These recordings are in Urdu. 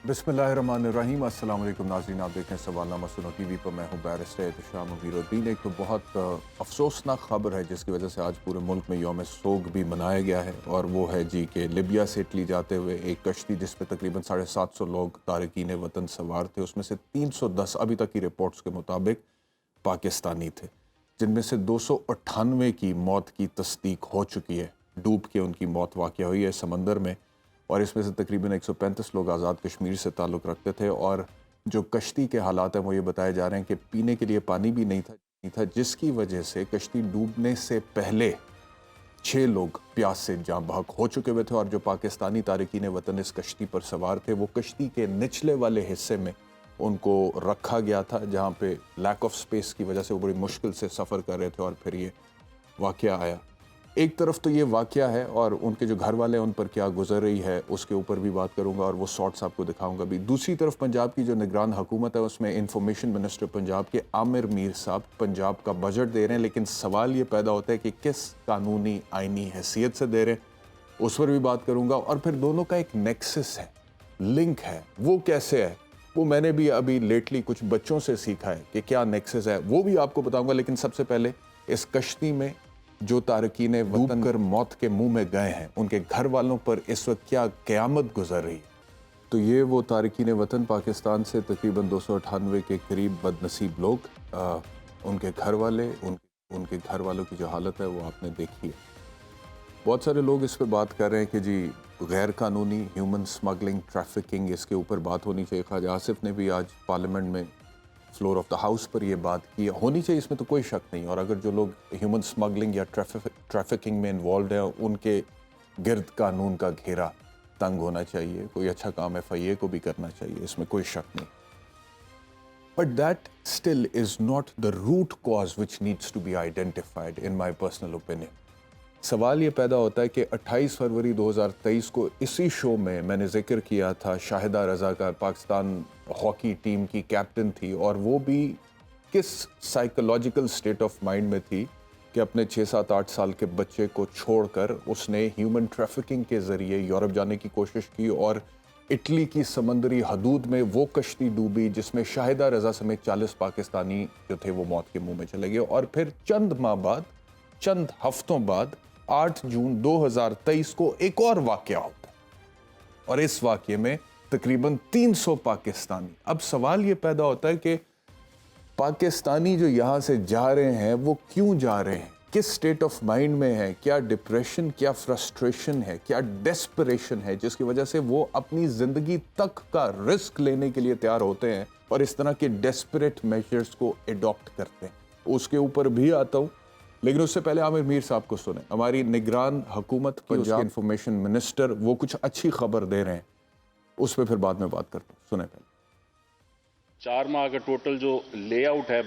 بسم اللہ الرحمن الرحیم۔ السلام علیکم ناظرین، آپ دیکھیں سوال نامہ سنو ٹی وی پر، میں ہوں بیرسٹر احتشام امیر-الدین۔ ایک تو بہت افسوسناک خبر ہے جس کی وجہ سے آج پورے ملک میں یوم سوگ بھی منایا گیا ہے، اور وہ ہے کہ لیبیا سے اٹلی جاتے ہوئے ایک کشتی جس پہ تقریباً 750 لوگ تارکین وطن سوار تھے، اس میں سے 310 ابھی تک کی رپورٹس کے مطابق پاکستانی تھے، جن میں سے 298 کی موت کی تصدیق ہو چکی ہے۔ ڈوب کے ان کی موت واقع ہوئی ہے سمندر میں، اور اس میں سے تقریباً 135 لوگ آزاد کشمیر سے تعلق رکھتے تھے، اور جو کشتی کے حالات ہیں وہ یہ بتائے جا رہے ہیں کہ پینے کے لیے پانی بھی نہیں تھا، جس کی وجہ سے کشتی ڈوبنے سے پہلے 6 لوگ پیاس سے جاں بحق ہو چکے ہوئے تھے، اور جو پاکستانی تارکین وطن اس کشتی پر سوار تھے وہ کشتی کے نچلے والے حصے میں ان کو رکھا گیا تھا، جہاں پہ لیک آف سپیس کی وجہ سے وہ بڑی مشکل سے سفر کر رہے تھے، اور پھر یہ واقعہ آیا۔ ایک طرف تو یہ واقعہ ہے، اور ان کے جو گھر والے ہیں ان پر کیا گزر رہی ہے اس کے اوپر بھی بات کروں گا، اور وہ شارٹس آپ کو دکھاؤں گا بھی۔ دوسری طرف پنجاب کی جو نگران حکومت ہے اس میں انفارمیشن منسٹر پنجاب کے عامر میر صاحب پنجاب کا بجٹ دے رہے ہیں، لیکن سوال یہ پیدا ہوتا ہے کہ کس قانونی آئینی حیثیت سے دے رہے ہیں، اس پر بھی بات کروں گا۔ اور پھر دونوں کا ایک نیکسس ہے، لنک ہے، وہ کیسے ہے وہ میں نے بھی ابھی لیٹلی کچھ بچوں سے سیکھا ہے کہ کیا نیکسس ہے، وہ بھی آپ کو بتاؤں گا۔ لیکن سب سے پہلے اس کشتی میں جو تارکین وطن کر موت کے منہ میں گئے ہیں ان کے گھر والوں پر اس وقت کیا قیامت گزر رہی ہے۔ تو یہ وہ تارکین وطن پاکستان سے تقریباً 298 کے قریب بد نصیب لوگ، ان کے گھر والے، ان کے گھر والوں کی جو حالت ہے وہ آپ نے دیکھی ہے۔ بہت سارے لوگ اس پہ بات کر رہے ہیں کہ جی غیر قانونی ہیومن سمگلنگ، ٹریفکنگ، اس کے اوپر بات ہونی چاہیے۔ خواجہ آصف نے بھی آج پارلیمنٹ میں فلور آف دا ہاؤس پر یہ بات کی، ہونی چاہیے، اس میں تو کوئی شک نہیں۔ اور اگر جو لوگ ہیومن سمگلنگ یا ٹریفکنگ میں انوالوڈ ہیں ان کے گرد قانون کا گھیرا تنگ ہونا چاہیے، کوئی اچھا کام FIA کو بھی کرنا چاہیے، اس میں کوئی شک نہیں۔ But that still is not the root cause which needs to be identified in my personal opinion۔ سوال یہ پیدا ہوتا ہے کہ 28 فروری 2023 کو اسی شو میں میں نے ذکر کیا تھا شاہدہ رضا کا، پاکستان ہاکی ٹیم کی کیپٹن تھی، اور وہ بھی کس سائیکولوجیکل سٹیٹ آف مائنڈ میں تھی کہ اپنے 6 7 8 سال کے بچے کو چھوڑ کر اس نے ہیومن ٹریفکنگ کے ذریعے یورپ جانے کی کوشش کی، اور اٹلی کی سمندری حدود میں وہ کشتی ڈوبی جس میں شاہدہ رضا سمیت 40 پاکستانی جو تھے وہ موت کے منہ میں چلے گئے۔ اور پھر چند ماہ بعد، چند ہفتوں بعد 8 جون 2023 کو ایک اور واقعہ ہوتا ہے، اور اس واقعے میں تقریباً 300 پاکستانی۔ اب سوال یہ پیدا ہوتا ہے کہ پاکستانی جو یہاں سے جا رہے ہیں وہ کیوں جا رہے ہیں، کس سٹیٹ آف مائنڈ میں ہے، کیا ڈپریشن، کیا فرسٹریشن ہے، کیا ڈیسپریشن ہے جس کی وجہ سے وہ اپنی زندگی تک کا رسک لینے کے لیے تیار ہوتے ہیں اور اس طرح کے ڈیسپریٹ میجرز کو ایڈاپٹ کرتے ہیں۔ اس کے اوپر بھی آتا ہوں، لیکن اس سے پہلے عامر میر صاحب کو سنیں۔ ہماری نگران حکومت پنجاب انفارمیشن منسٹر وہ کچھ اچھی خبر دے رہے ہیں، اس پہ پھر بعد میں بات کرتا ہوں، سنیں پہلے۔ 4 ماہ کا ٹوٹل جو لے آؤٹ ہے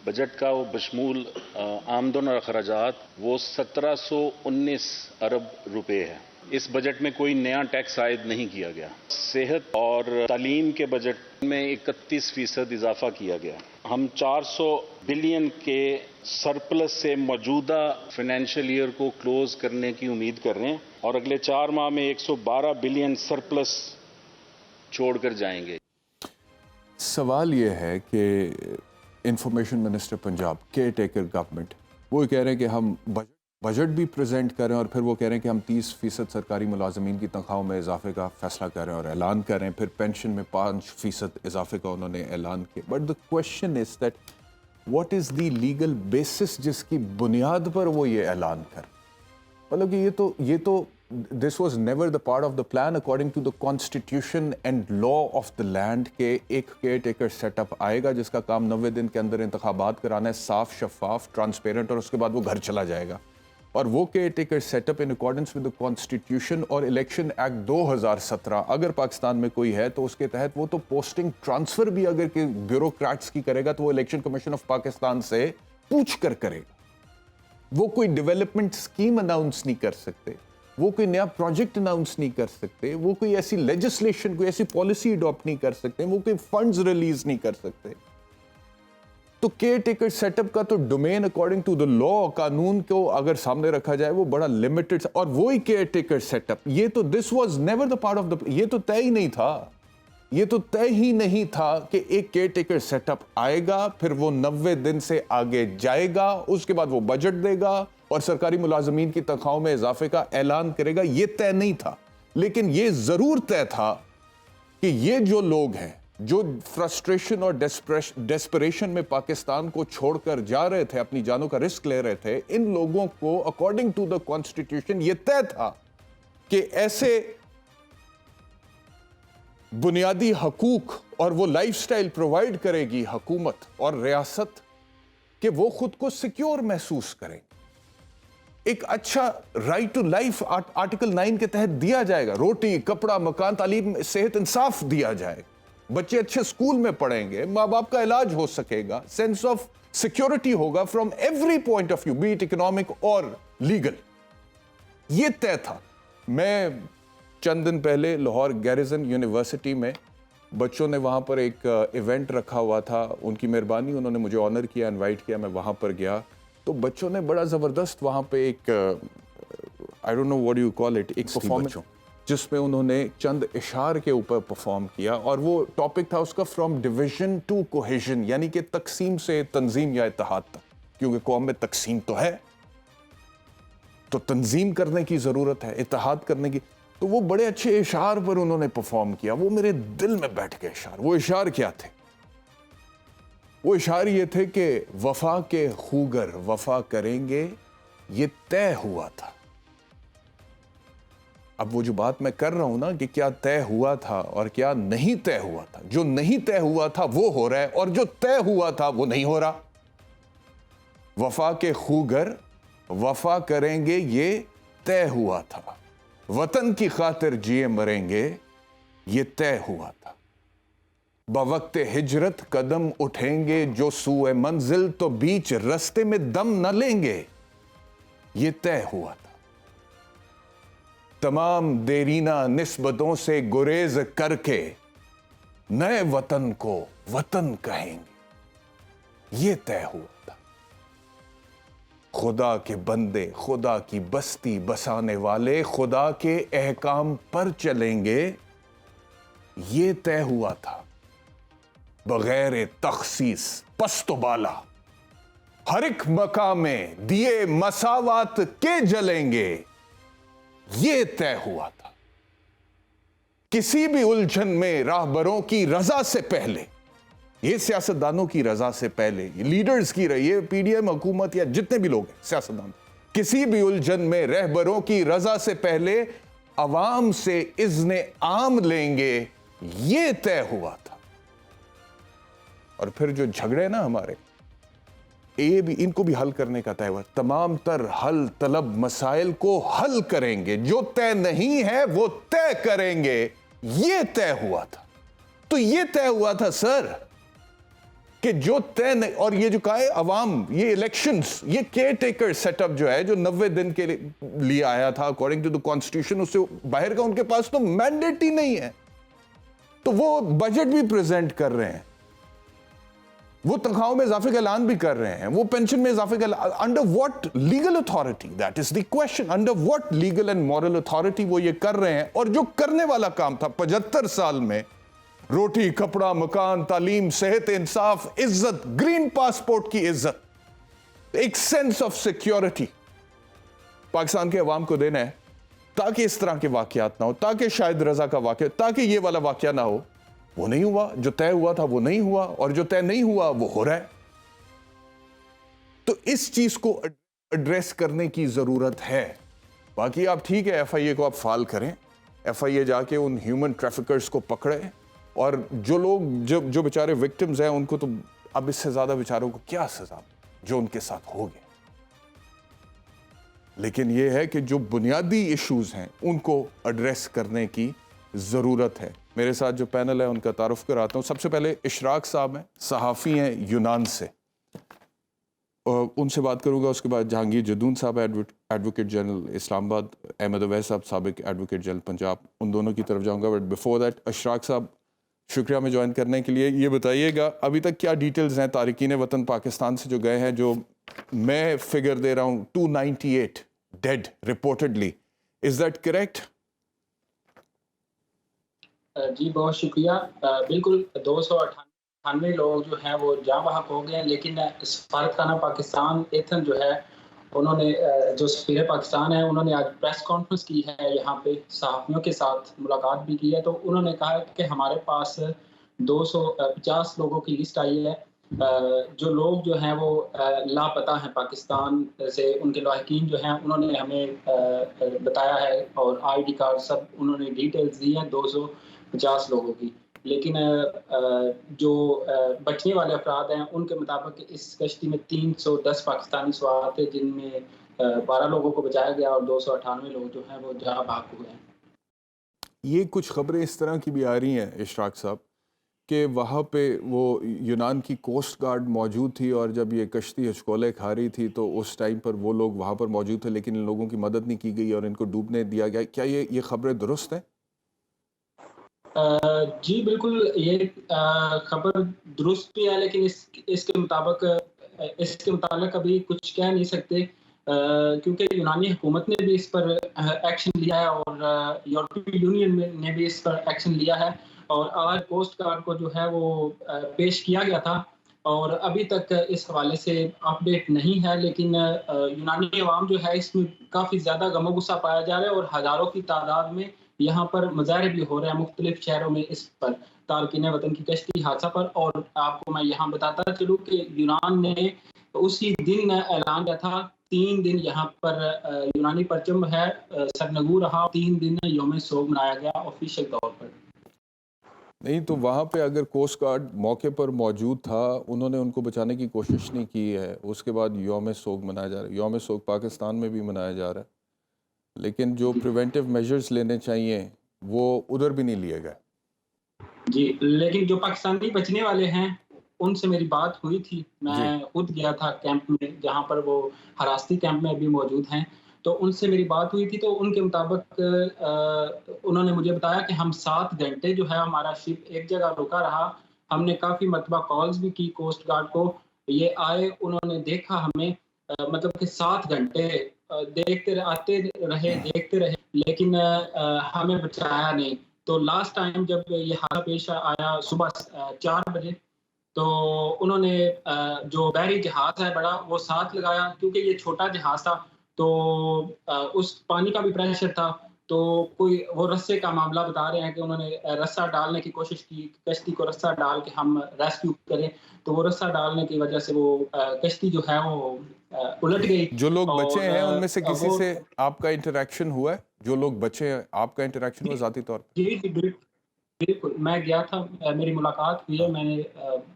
بجٹ کا، وہ بشمول آمدن اور اخراجات، وہ 1719 ارب روپے ہے۔ اس بجٹ میں کوئی نیا ٹیکس عائد نہیں کیا گیا۔ صحت اور تعلیم کے بجٹ میں 31% اضافہ کیا گیا۔ ہم 400 بلین کے سرپلس سے موجودہ فائنینشیل ایئر کو کلوز کرنے کی امید کر رہے ہیں، اور اگلے 4 ماہ میں 112 بلین سرپلس چھوڑ کر جائیں گے۔ سوال یہ ہے کہ information minister Punjab, care taker government, وہ کہہ رہے ہیں کہ ہم بجٹ بھی پریزنٹ کریں، اور پھر وہ کہہ رہے ہیں کہ ہم 30% سرکاری ملازمین کی تنخواہوں میں اضافے کا فیصلہ کریں اور اعلان کریں، پھر پینشن میں 5% اضافے کا انہوں نے اعلان کیا۔ But the question is that what is the legal basis جس کی بنیاد پر وہ یہ اعلان کریں؟ مطلب کہ یہ تو this was never the part of the plan according to the constitution and law of the land کہ ایک کیئر ٹیکر سیٹ اپ آئے گا جس کا کام 90 دن کے اندر انتخابات کرانا ہے، صاف، شفاف، ٹرانسپیرنٹ، اور اس کے بعد وہ گھر چلا جائے گا۔ اور وہ caretaker set up in accordance with the constitution اور الیکشن ایکٹ 2017 اگر پاکستان میں کوئی ہے تو اس کے تحت وہ تو پوسٹنگ ٹرانسفر بھی اگر کہ بیوروکریٹس کی کرے گا تو وہ الیکشن کمیشن آف پاکستان سے پوچھ کر کرے گا۔ وہ کوئی ڈیولپمنٹ اسکیم اناؤنس نہیں کر سکتے، وہ کوئی نیا پروجیکٹ اناؤنس نہیں کر سکتے، وہ کوئی ایسی لیجسلیشن، کوئی ایسی پالیسی اڈاپٹ نہیں کر سکتے، وہ کوئی فنڈز ریلیز نہیں کر سکتے۔ تو کیئر ٹیکر سیٹ اپ کا تو ڈومین اکارڈنگ ٹو دا لا، قانون کو اگر سامنے رکھا جائے وہ بڑا لمیٹڈ، اور وہی کیئر ٹیکر سیٹ اپ، یہ تو this was never the part of the, یہ تو طے ہی نہیں تھا۔ یہ تو طے ہی نہیں تھا کہ ایک کیئر ٹیکر سیٹ اپ آئے گا, پھر وہ 90 دن سے آگے جائے گا, اس کے بعد وہ بجٹ دے گا اور سرکاری ملازمین کی تنخواہوں میں اضافے کا اعلان کرے گا. یہ طے نہیں تھا, لیکن یہ ضرور طے تھا کہ یہ جو لوگ ہیں جو فرسٹریشن اور ڈیسپریشن میں پاکستان کو چھوڑ کر جا رہے تھے, اپنی جانوں کا رسک لے رہے تھے, ان لوگوں کو اکارڈنگ ٹو دا کانسٹیٹیوشن یہ طے تھا کہ ایسے بنیادی حقوق اور وہ لائف سٹائل پرووائڈ کرے گی حکومت اور ریاست کہ وہ خود کو سیکیور محسوس کریں. ایک اچھا رائٹ ٹو لائف آرٹیکل 9 کے تحت دیا جائے گا, روٹی, کپڑا, مکان, تعلیم, صحت, انصاف دیا جائے گا, بچے اچھے سکول میں پڑھیں گے, ماں باپ کا علاج ہو سکے گا, سینس آف سیکیورٹی ہوگا from every point of view, be it economic اور لیگل. یہ طے تھا. میں چند دن پہلے لاہور گیریزن یونیورسٹی میں بچوں نے وہاں پر ایک ایونٹ رکھا ہوا تھا, ان کی مہربانی, انہوں نے مجھے آنر کیا, انوائٹ کیا, میں وہاں پر گیا. تو بچوں نے بڑا زبردست وہاں پہ ایک I don't know what you call it, ایک پرفارمنس جس میں انہوں نے چند اشعار کے اوپر پرفارم کیا, اور وہ ٹاپک تھا اس کا فرام ڈویژن ٹو کوہیژن, یعنی کہ تقسیم سے تنظیم یا اتحاد تک, کیونکہ قوم میں تقسیم تو ہے تو تنظیم کرنے کی ضرورت ہے, اتحاد کرنے کی. تو وہ بڑے اچھے اشعار پر انہوں نے پرفارم کیا, وہ میرے دل میں بیٹھ گئے اشعار. وہ اشعار کیا تھے؟ وہ اشعار یہ تھے کہ وفا کے خوگر وفا کریں گے, یہ طے ہوا تھا. اب وہ جو بات میں کر رہا ہوں نا کہ کیا طے ہوا تھا اور کیا نہیں طے ہوا تھا, جو نہیں طے ہوا تھا وہ ہو رہا ہے, اور جو طے ہوا تھا وہ نہیں ہو رہا. وفا کے خوگر وفا کریں گے, یہ طے ہوا تھا. وطن کی خاطر جیے مریں گے, یہ طے ہوا تھا. بوقت ہجرت قدم اٹھیں گے جو سوئے منزل, تو بیچ رستے میں دم نہ لیں گے, یہ طے ہوا تھا. تمام دیرینہ نسبتوں سے گریز کر کے نئے وطن کو وطن کہیں گے, یہ طے ہوا تھا. خدا کے بندے, خدا کی بستی بسانے والے, خدا کے احکام پر چلیں گے, یہ طے ہوا تھا. بغیر تخصیص پست و بالا ہر ایک مقام میں دیے مساوات کے جلیں گے, یہ طے ہوا تھا. کسی بھی الجھن میں راہبروں کی رضا سے پہلے, یہ سیاستدانوں کی رضا سے پہلے, یہ لیڈرز کی رہی ہے, پی ڈی ایم حکومت یا جتنے بھی لوگ ہیں سیاستدان, کسی بھی الجھن میں رہبروں کی رضا سے پہلے عوام سے اذن عام لیں گے, یہ طے ہوا تھا. اور پھر جو جھگڑے نا ہمارے, یہ بھی ان کو بھی حل کرنے کا طے ہوا. تمام تر حل طلب مسائل کو حل کریں گے, جو طے نہیں ہے وہ طے کریں گے, یہ طے ہوا تھا. تو یہ طے ہوا تھا سر کہ جو طے نہیں, اور یہ جو کہا ہے عوام, یہ الیکشنز, یہ کیئر ٹیکر سیٹ اپ جو ہے جو 90 دن کے لیے آیا تھا اکارڈنگ ٹو دا کانسٹیٹیوشن, اس سے باہر کا ان کے پاس تو مینڈیٹ ہی نہیں ہے. تو وہ بجٹ بھی پریزنٹ کر رہے ہیں, وہ تنخواہوں میں اضافے کا اعلان بھی کر رہے ہیں, وہ پینشن میں اضافے کا, under what legal authority, that is the question, under what legal and moral authority وہ یہ کر رہے ہیں. اور جو کرنے والا کام تھا 75 سال میں, روٹی, کپڑا, مکان, تعلیم, صحت, انصاف, عزت, گرین پاسپورٹ کی عزت, ایک سینس آف سیکیورٹی پاکستان کے عوام کو دینا ہے, تاکہ اس طرح کے واقعات نہ ہو, تاکہ شاید رضا کا واقعہ, تاکہ یہ والا واقعہ نہ ہو. وہ نہیں ہوا, جو طے ہوا تھا وہ نہیں ہوا, اور جو طے نہیں ہوا وہ ہو رہا ہے. تو اس چیز کو ایڈریس کرنے کی ضرورت ہے. باقی آپ ٹھیک ہے, ایف آئی اے کو آپ فعال کریں, ایف آئی اے جا کے ان ہیومن ٹریفکرز کو پکڑے, اور جو لوگ جو بیچارے وکٹمز ہیں ان کو تو اب اس سے زیادہ بیچاروں کو کیا سزا جو ان کے ساتھ ہو گئے. لیکن یہ ہے کہ جو بنیادی ایشوز ہیں ان کو ایڈریس کرنے کی ضرورت ہے. میرے ساتھ جو پینل ہے ان کا تعارف کراتا ہوں. سب سے پہلے اشراق صاحب ہیں, صحافی ہیں یونان سے, اور ان سے بات کروں گا. اس کے بعد جہانگیر جدون صاحب ایڈوکیٹ جنرل اسلام آباد, احمد اویس صاحب سابق ایڈوکیٹ جنرل پنجاب, ان دونوں کی طرف جاؤں گا. بٹ بیفور دیٹ, اشراق صاحب شکریہ میں جوائن کرنے کے لیے. یہ بتائیے گا ابھی تک کیا ڈیٹیلز ہیں تارکین وطن پاکستان سے جو گئے ہیں, جو میں فگر دے رہا ہوں 298 ڈیڈ رپورٹڈلی, از دیٹ کریکٹ؟ جی بہت شکریہ۔ بالکل 298 لوگ جو ہیں وہ جاں بحق ہو گئے ہیں، لیکن سفارت خانہ پاکستان ایتھن جو ہے انہوں نے جو سفیر پاکستان ہے انہوں نے آج پریس کانفرنس کی ہے، یہاں پہ صحافیوں کے ساتھ ملاقات بھی کی ہے، تو انہوں نے کہا کہ ہمارے پاس 250 لوگوں کی لسٹ آئی ہے، جو لوگ جو ہیں وہ لاپتہ ہیں پاکستان سے، ان کے لاحقین جو ہیں انہوں نے ہمیں بتایا ہے اور آئی ڈی کارڈ سب انہوں نے ڈیٹیلز دی ہیں 250 لوگوں کی، لیکن جو بچنے والے افراد ہیں ان کے مطابق اس کشتی میں 310 پاکستانی سوار تھے، جن میں 12 لوگوں کو بچایا گیا اور 298 لوگ جو ہیں وہ جہاں بھاگ ہوئے ہیں۔ یہ کچھ خبریں اس طرح کی بھی آ رہی ہیں اشراق صاحب کہ وہاں پہ وہ یونان کی کوسٹ گارڈ موجود تھی، اور جب یہ کشتی ہچکولے کھا رہی تھی تو اس ٹائم پر وہ لوگ وہاں پر موجود تھے، لیکن ان لوگوں کی مدد نہیں کی گئی اور ان کو ڈوبنے دیا گیا۔ کیا یہ خبریں درست ہیں؟ جی بالکل، یہ خبر درست بھی ہے، لیکن اس کے متعلق ابھی کچھ کہہ نہیں سکتے، کیونکہ یونانی حکومت نے بھی اس پر ایکشن لیا ہے اور یورپی یونین نے بھی اس پر ایکشن لیا ہے، اور آج کوسٹ گارڈ کو جو ہے وہ پیش کیا گیا تھا اور ابھی تک اس حوالے سے اپڈیٹ نہیں ہے، لیکن یونانی عوام جو ہے اس میں کافی زیادہ غم و غصہ پایا جا رہا ہے اور ہزاروں کی تعداد میں یہاں پر مظاہرے بھی ہو رہے ہیں مختلف شہروں میں اس پر، تارکین وطن کی کشتی حادثہ پر۔ اور آپ کو میں یہاں بتاتا چلوں کہ یونان نے اسی دن اعلان کیا تھا، 3 دن یہاں پر یونانی پرچم ہے سرنگو رہا، 3 دن یوم سوگ منایا گیا آفیشیل طور پر۔ نہیں تو وہاں پہ اگر کوسٹ گارڈ موقع پر موجود تھا، انہوں نے ان کو بچانے کی کوشش نہیں کی ہے، اس کے بعد یوم سوگ منایا جا رہا ہے۔ یوم سوگ پاکستان میں بھی منایا جا رہا ہے، لیکن جو پریونٹیو میجرز لینے چاہیے وہ ادھر بھی نہیں لیے گئے۔ جی لیکن جو پاکستانی بچنے والے ہیں ان سے میری بات ہوئی تھی، میں خود گیا تھا کیمپ میں جہاں پر وہ حراستی کیمپ میں ابھی موجود ہیں، تو ان سے میری بات ہوئی تھی، تو ان کے مطابق انہوں نے مجھے بتایا کہ ہم 7 گھنٹے جو ہے ہمارا شپ ایک جگہ رکا رہا، ہم نے کافی مرتبہ کالز بھی کی کوسٹ گارڈ کو، یہ آئے انہوں نے دیکھا ہمیں، مطلب کہ 7 گھنٹے دیکھتے رہے لیکن ہمیں بچایا نہیں۔ تو لاسٹ ٹائم جب یہ حادثہ پیش آیا صبح 4 بجے، تو انہوں نے جو بحری جہاز ہے بڑا وہ ساتھ لگایا، کیونکہ یہ چھوٹا جہاز تھا تو اس پانی کا بھی پریشر تھا، تو کوئی وہ رسے کا معاملہ بتا رہے ہیں کہ انہوں نے رسہ ڈالنے کی کوشش کی، کشتی کو رسہ ڈال کے ہم ریسکیو کریں، تو وہ رسہ ڈالنے کی وجہ سے وہ کشتی جو ہے وہ الٹ گئی۔ جو لوگ بچے ہیں ان میں سے کسی وہ سے آپ کا انٹریکشن ہوا ہے؟ جو لوگ بچے ہیں آپ کا انٹریکشن ہوا ذاتی طور پر؟ جی بالکل، میں گیا تھا، میری ملاقات ہوئی ہے، میں نے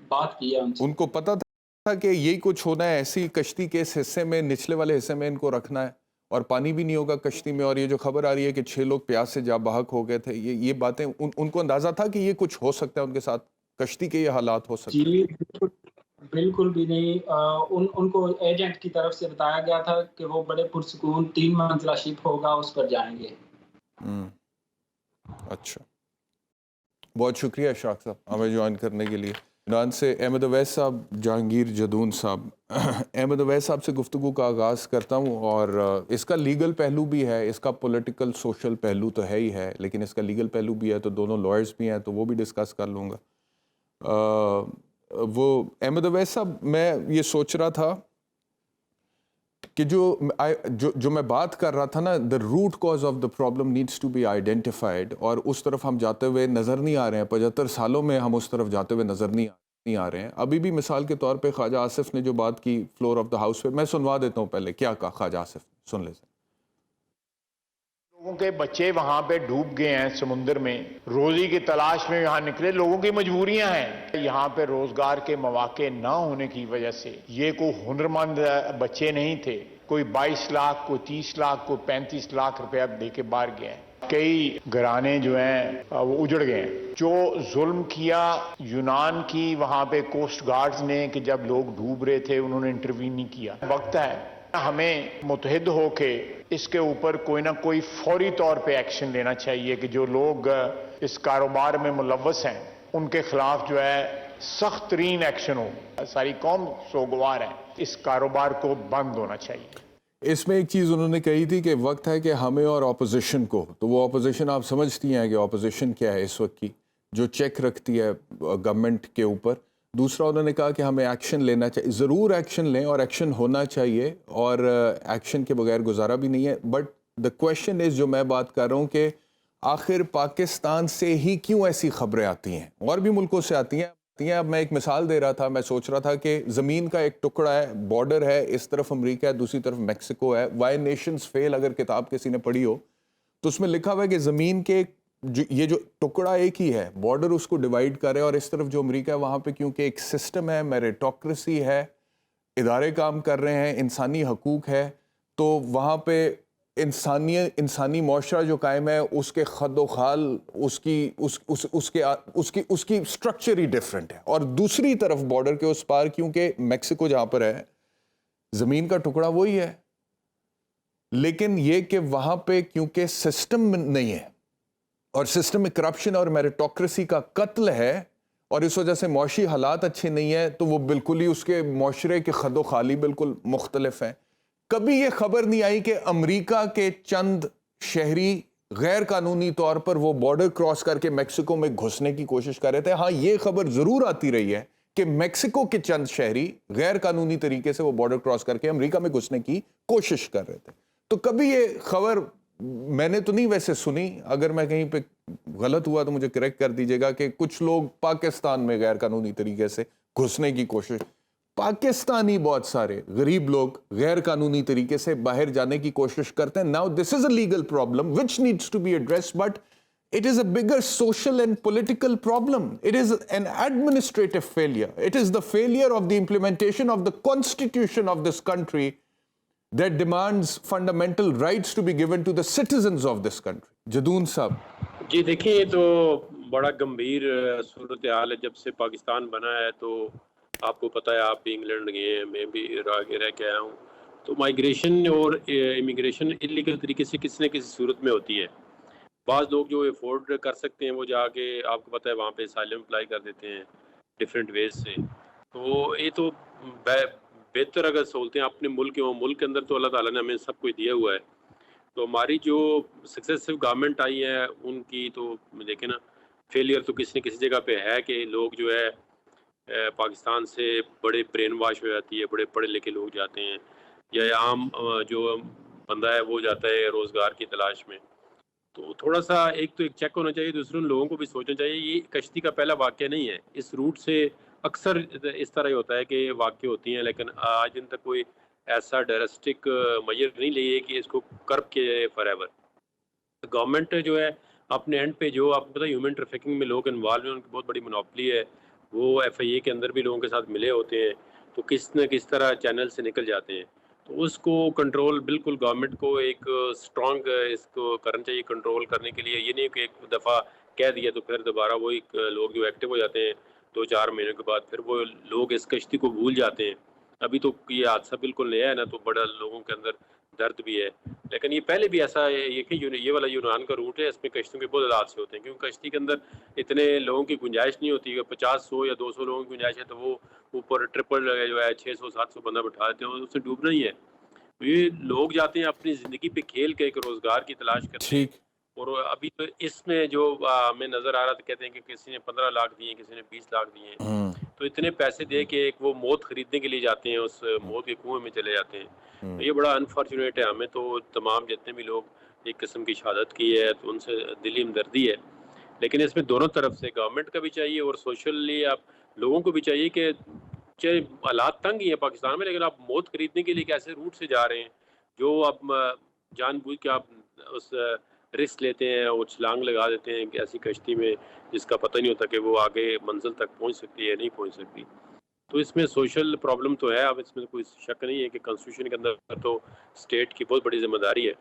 بات کی ہے ان سے۔ ان کو پتہ تھا کہ یہی کچھ ہونا ہے، ایسی کشتی کے اس حصے میں، نچلے والے حصے میں ان کو رکھنا ہے اور پانی بھی نہیں ہوگا کشتی میں، اور یہ جو خبر آ رہی ہے کہ 6 لوگ پیاس سے جاں بحق ہو گئے تھے، یہ باتیں ان کو اندازہ تھا کہ یہ کچھ ہو سکتا ہے ان کے ساتھ، کشتی کے یہ حالات ہو سکتے ہیں؟ جی بالکل بھی نہیں، ان کو ایجنٹ کی طرف سے بتایا گیا تھا کہ وہ بڑے پرسکون 3 منزلہ شپ ہوگا اس پر جائیں گے۔ اچھا، بہت شکریہ اشراق صاحب ہمیں جوائن کرنے کے لیے۔ یونان سے احمد اویس صاحب، جہانگیر جدون صاحب۔ احمد اویس صاحب سے گفتگو کا آغاز کرتا ہوں، اور اس کا لیگل پہلو بھی ہے، اس کا پولیٹیکل سوشل پہلو تو ہے ہی ہے، لیکن اس کا لیگل پہلو بھی ہے، تو دونوں لائرز بھی ہیں تو وہ بھی ڈسکس کر لوں گا۔ وہ احمد اویس صاحب، میں یہ سوچ رہا تھا کہ جو میں بات کر رہا تھا نا، the root cause of the problem needs to be identified، اور اس طرف ہم جاتے ہوئے نظر نہیں آ رہے ہیں، 75 سالوں میں ہم اس طرف جاتے ہوئے نظر نہیں آ رہے ہیں۔ ابھی بھی مثال کے طور پہ خواجہ آصف نے جو بات کی فلور آف دا ہاؤس پہ، میں سنوا دیتا ہوں پہلے کیا کہا خواجہ آصف، سن لیں۔ لوگوں کے بچے وہاں پہ ڈوب گئے ہیں سمندر میں، روزی کی تلاش میں یہاں نکلے، لوگوں کی مجبوریاں ہیں، یہاں پہ روزگار کے مواقع نہ ہونے کی وجہ سے یہ کوئی ہنرمند بچے نہیں تھے، کوئی 22 لاکھ، کوئی 30 لاکھ، کوئی 35 لاکھ روپیہ دے کے باہر گئے ہیں۔ کئی گھرانے جو ہیں وہ اجڑ گئے ہیں۔ جو ظلم کیا یونان کی وہاں پہ کوسٹ گارڈز نے کہ جب لوگ ڈوب رہے تھے انہوں نے انٹروین نہیں کیا۔ وقت ہے ہمیں متحد ہو کے اس کے اوپر کوئی نہ کوئی فوری طور پہ ایکشن لینا چاہیے کہ جو لوگ اس کاروبار میں ملوث ہیں ان کے خلاف جو ہے سخت ترین ایکشن ہو۔ ساری قوم سوگوار ہے، اس کاروبار کو بند ہونا چاہیے۔ اس میں ایک چیز انہوں نے کہی تھی کہ وقت ہے کہ ہمیں اور اپوزیشن کو، تو وہ اپوزیشن آپ سمجھتی ہیں کہ اپوزیشن کیا ہے اس وقت کی، جو چیک رکھتی ہے گورنمنٹ کے اوپر. دوسرا انہوں نے کہا کہ ہمیں ایکشن لینا چاہیے، ضرور ایکشن لیں اور ایکشن ہونا چاہیے، اور ایکشن کے بغیر گزارا بھی نہیں ہے. بٹ دا کویشچن از، جو میں بات کر رہا ہوں کہ آخر پاکستان سے ہی کیوں ایسی خبریں آتی ہیں؟ اور بھی ملکوں سے آتی ہیں. اب میں ایک مثال دے رہا تھا، میں سوچ رہا تھا کہ زمین کا ایک ٹکڑا ہے، بارڈر ہے، اس طرف امریکہ ہے، دوسری طرف میکسیکو ہے. وائی نیشنز فیل اگر کتاب کسی نے پڑھی ہو تو اس میں لکھا ہوا ہے کہ زمین کے یہ جو ٹکڑا ایک ہی ہے، بارڈر اس کو ڈیوائیڈ کرے، اور اس طرف جو امریکہ ہے وہاں پہ کیونکہ ایک سسٹم ہے، میریٹوکریسی ہے، ادارے کام کر رہے ہیں، انسانی حقوق ہے، تو وہاں پہ انسانی معاشرہ جو قائم ہے، اس کے خد و خال، اس کی سٹرکچر ہی ڈیفرنٹ ہے. اور دوسری طرف بارڈر کے اس پار کیونکہ میکسیکو جہاں پر ہے، زمین کا ٹکڑا وہی ہے، لیکن یہ کہ وہاں پہ کیونکہ سسٹم نہیں ہے، اور سسٹم میں کرپشن اور میریٹوکریسی کا قتل ہے، اور اس وجہ سے معاشی حالات اچھے نہیں ہیں، تو وہ بالکل ہی اس کے معاشرے کے خد و خالی بالکل مختلف ہیں. کبھی یہ خبر نہیں آئی کہ امریکہ کے چند شہری غیر قانونی طور پر وہ بارڈر کراس کر کے میکسیکو میں گھسنے کی کوشش کر رہے تھے. ہاں، یہ خبر ضرور آتی رہی ہے کہ میکسیکو کے چند شہری غیر قانونی طریقے سے وہ بارڈر کراس کر کے امریکہ میں گھسنے کی کوشش کر رہے تھے. تو کبھی یہ خبر میں نے تو نہیں ویسے سنی، اگر میں کہیں پہ غلط ہوا تو مجھے کریکٹ کر دیجیے گا، کہ کچھ لوگ پاکستان میں غیر قانونی طریقے سے گھسنے کی کوشش، پاکستانی بہت سارے غریب لوگ غیر قانونی طریقے سے باہر جانے کی کوشش کرتے ہیں. Now this is a legal problem which needs to be addressed, but it is a bigger social and political problem. It is an administrative failure. It is the failure of the implementation of the constitution of this country that demands fundamental rights to be given to the citizens of this country. Jadoon صاحب. جی دیکھیں، یہ تو بڑا گمبھیر صورتحال ہے. جب سے پاکستان بنا ہے تو آپ کو پتہ ہے، آپ بھی انگلینڈ گئے ہیں، میں بھی رہ کے آیا ہوں، تو مائیگریشن اور امیگریشن انلیگل طریقے سے کسی نہ کسی صورت میں ہوتی ہے. بعض لوگ جو افورڈ کر سکتے ہیں وہ جا کے، آپ کو پتہ ہے، وہاں پہ اسائلم اپلائی کر دیتے ہیں ڈفرینٹ ویز سے. تو یہ تو بہتر اگر سہولتیں اپنے ملک کے اندر تو اللہ تعالیٰ نے ہمیں سب کچھ دیا ہوا ہے. تو ہماری جو سکسیسو گورنمنٹ آئی ہے ان کی تو دیکھیں نا، فیلئر تو کسی نہ کسی جگہ پہ ہے، کہ لوگ جو ہے پاکستان سے بڑے برین واش ہو جاتی ہے، بڑے پڑھے لکھے لوگ جاتے ہیں، یا عام جو بندہ ہے وہ جاتا ہے روزگار کی تلاش میں. تو تھوڑا سا ایک چیک ہونا چاہیے، دوسرے لوگوں کو بھی سوچنا چاہیے. یہ کشتی کا پہلا واقعہ نہیں ہے، اس روٹ سے اکثر اس طرح ہی ہوتا ہے کہ واقع ہوتی ہیں، لیکن آج دن تک کوئی ایسا ڈائرسٹک میجر نہیں لیے کہ اس کو کرب کے فار ایور. گورنمنٹ جو ہے اپنے اینڈ پہ، جو آپ کو پتہ ہے ہیومن ٹریفکنگ میں لوگ انوالو ہیں، ان کی بہت بڑی منوپلی ہے، وہ ایف آئی اے کے اندر بھی لوگوں کے ساتھ ملے ہوتے ہیں، تو کس نہ کس طرح چینل سے نکل جاتے ہیں. تو اس کو کنٹرول بالکل گورنمنٹ کو ایک اسٹرانگ اس کو کرنا چاہیے کنٹرول کرنے کے لیے. یہ نہیں کہ ایک دفعہ کہہ دیا تو پھر دوبارہ وہی لوگ جو ایکٹیو ہو جاتے ہیں 2-4 مہینوں کے بعد، پھر وہ لوگ اس کشتی کو بھول جاتے ہیں. ابھی تو یہ حادثہ بالکل نیا ہے نا، تو بڑا لوگوں کے اندر درد بھی ہے. لیکن یہ پہلے بھی ایسا ہے، یہ والا یونان کا روٹ ہے، اس میں کشتیوں کے بہت زیادہ حادثے ہوتے ہیں، کیونکہ کشتی کے اندر اتنے لوگوں کی گنجائش نہیں ہوتی. 50 100 یا 200 لوگوں کی گنجائش ہے تو وہ اوپر ٹرپل جو ہے 600 700 بندہ بٹھا دیتے ہیں، اس سے ڈوبنا ہی ہے. یہ لوگ جاتے ہیں اپنی زندگی پہ کھیل کے ایک روزگار کی تلاش کرتے ہیں. اور ابھی تو اس میں جو ہمیں نظر آ رہا تھا، کہتے ہیں کہ کسی نے 15 لاکھ دیے، کسی نے 20 لاکھ دیے، تو اتنے پیسے دے کے ایک وہ موت خریدنے کے لیے جاتے ہیں، اس موت کے کنویں میں چلے جاتے ہیں. یہ بڑا انفارچونیٹ ہے. ہمیں تو تمام جتنے بھی لوگ ایک قسم کی شہادت کی ہے تو ان سے دلی ہمدردی ہے. لیکن اس میں دونوں طرف سے گورنمنٹ کا بھی چاہیے اور سوشلی آپ لوگوں کو بھی چاہیے کہ چاہے حالات تنگ ہی ہیں پاکستان میں، لیکن آپ موت خریدنے کے لیے ایک ایسے روٹ سے جا رہے ہیں جو آپ جان بوجھ کے آپ اس رسک لیتے ہیں اور چھلانگ لگا دیتے ہیں کہ ایسی کشتی میں جس کا پتہ نہیں ہوتا کہ وہ آگے منزل تک پہنچ سکتی ہے یا نہیں پہنچ سکتی. تو اس میں سوشل پرابلم تو ہے. اب اس میں کوئی شک نہیں ہے کہ کنسٹیٹیوشن کے اندر تو اسٹیٹ کی بہت بڑی ذمہ داری ہے،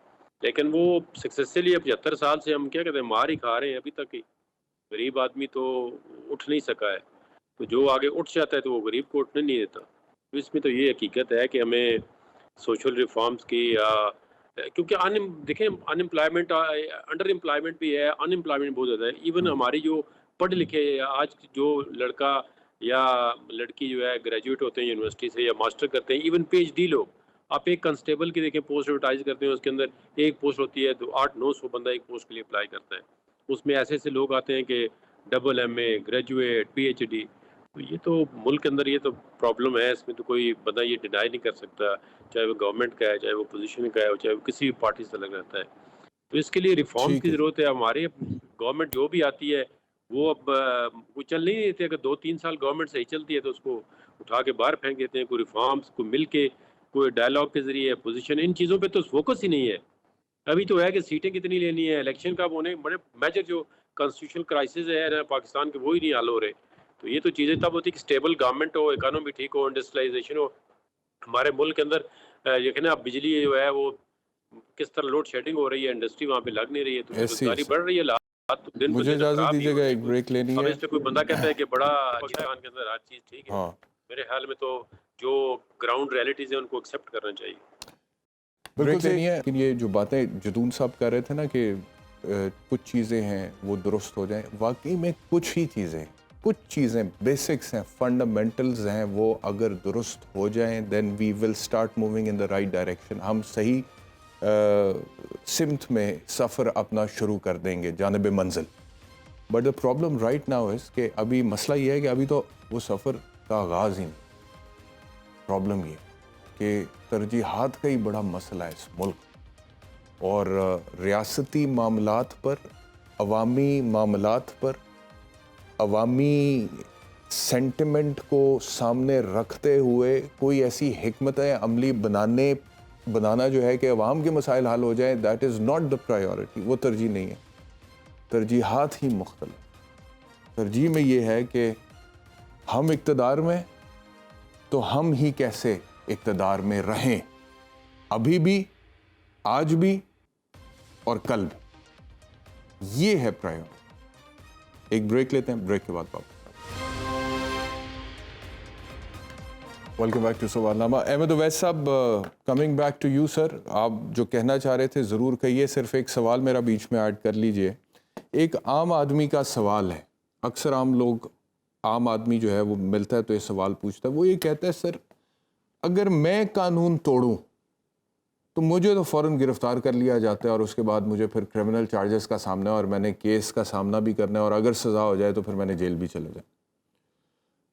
لیکن وہ سکسیسفلی اب 75 سال سے ہم کیا کہتے ہیں مار ہی کھا رہے ہیں ابھی تک ہی. غریب آدمی تو اٹھ نہیں سکا ہے، تو جو آگے اٹھ جاتا ہے تو وہ غریب کو اٹھنے نہیں دیتا. تو اس میں تو یہ حقیقت ہے کہ ہمیں سوشل ریفارمز کی، کیونکہ دیکھیں انمپلائمنٹ، انڈر امپلائمنٹ بھی ہے، ان امپلائمنٹ بہت زیادہ ہے. ایون ہماری جو پڑھے لکھے آج جو لڑکا یا لڑکی جو ہے گریجویٹ ہوتے ہیں یونیورسٹی سے یا ماسٹر کرتے ہیں، ایون پی ایچ ڈی لوگ، آپ ایک کنسٹیبل کی دیکھیں پوسٹ ایڈورٹائز کرتے ہیں، اس کے اندر ایک پوسٹ ہوتی ہے تو 800-900 بندہ ایک پوسٹ کے لیے اپلائی کرتا ہے. اس میں ایسے ایسے لوگ آتے ہیں کہ ڈبل ایم اے، گریجویٹ، پی ایچ ڈی. تو یہ تو ملک کے اندر یہ تو پرابلم ہے، اس میں تو کوئی بندہ یہ ڈینائی نہیں کر سکتا، چاہے وہ گورنمنٹ کا ہے، چاہے وہ پوزیشن کا ہے، چاہے وہ کسی بھی پارٹی سے لگ رہتا ہے. تو اس کے لیے ریفارم ٹھیک کی ہے. ضرورت ہے. ہماری گورنمنٹ جو بھی آتی ہے وہ اب وہ چل نہیں دیتے. اگر 2-3 سال گورنمنٹ صحیح چلتی ہے تو اس کو اٹھا کے باہر پھینک دیتے ہیں. کوئی ریفارمز کو مل کے کوئی ڈائلاگ کے ذریعے پوزیشن، ان چیزوں پہ تو فوکس ہی نہیں ہے. ابھی تو ہے کہ سیٹیں کتنی لینی ہے، الیکشن کب ہونے، بڑے میجر جو کانسٹیٹیوشنل کرائسس ہے نا پاکستان کے، وہی نہیں حل ہو رہے. تو یہ تو چیزیں تب ہوتی کہ اسٹیبل گورنمنٹ ہو، اکانومی ٹھیک ہو، انڈسٹریلائزیشن ہو. ہمارے ملک کے اندر یقیناً اب بجلی جو ہے وہ کس طرح لوڈ شیڈنگ ہو رہی ہے، انڈسٹری وہاں پہ لگ نہیں رہی ہے، تو بے ایسے روزگاری بڑھ رہی ہے. تو دن مجھے بدن اجازت خراب ہی دیجیے ہو گا، رہی ایک ہے. بریک لینی اب ہے. اس پہ کوئی بندہ کہتا ہے کہ بڑا پاکستان کے اندر ہر چیز ٹھیک ہے، ہاں میرے خیال میں تو جو گراؤنڈ ریئلٹیز ہیں ان کو ایکسیپٹ کرنا چاہیے. بریک لینی ہے. لیکن یہ جو باتیں جدون صاحب کہہ رہے تھے نا کہ کچھ چیزیں ہیں وہ درست ہو جائیں، واقعی میں کچھ ہی چیزیں، کچھ چیزیں بیسکس ہیں، فنڈامنٹلز ہیں، وہ اگر درست ہو جائیں then we will start moving in the right direction. ہم صحیح سمت میں سفر اپنا شروع کر دیں گے جانب منزل. But the problem right now is کہ ابھی مسئلہ یہ ہے کہ ابھی تو وہ سفر کا آغاز ہی نہیں. پرابلم یہ کہ ترجیحات کا ہی بڑا مسئلہ ہے اس ملک، اور ریاستی معاملات پر، عوامی معاملات پر، عوامی سینٹیمنٹ کو سامنے رکھتے ہوئے کوئی ایسی حکمت عملی بنانا جو ہے کہ عوام کے مسائل حل ہو جائیں، that is not the priority. وہ ترجیح نہیں ہے. ترجیحات ہی مختلف. ترجیح میں یہ ہے کہ ہم اقتدار میں تو ہم ہی کیسے اقتدار میں رہیں، ابھی بھی، آج بھی اور کل بھی. یہ ہے پرائیورٹی. ایک بریک لیتے ہیں، بریک کے بعد واپس. ویلکم بیک ٹو سوال نامہ. احمد اویس صاحب، coming back to you sir, آپ جو کہنا چاہ رہے تھے ضرور کہیے. صرف ایک سوال میرا بیچ میں ایڈ کر لیجئے. ایک عام آدمی کا سوال ہے، اکثر عام آدمی جو ہے وہ ملتا ہے تو یہ سوال پوچھتا ہے. وہ یہ کہتا ہے سر اگر میں قانون توڑوں تو مجھے تو فوراً گرفتار کر لیا جاتا ہے اور اس کے بعد مجھے پھر کرمنل چارجز کا سامنا ہے اور میں نے کیس کا سامنا بھی کرنا ہے اور اگر سزا ہو جائے تو پھر میں نے جیل بھی چلے جائے.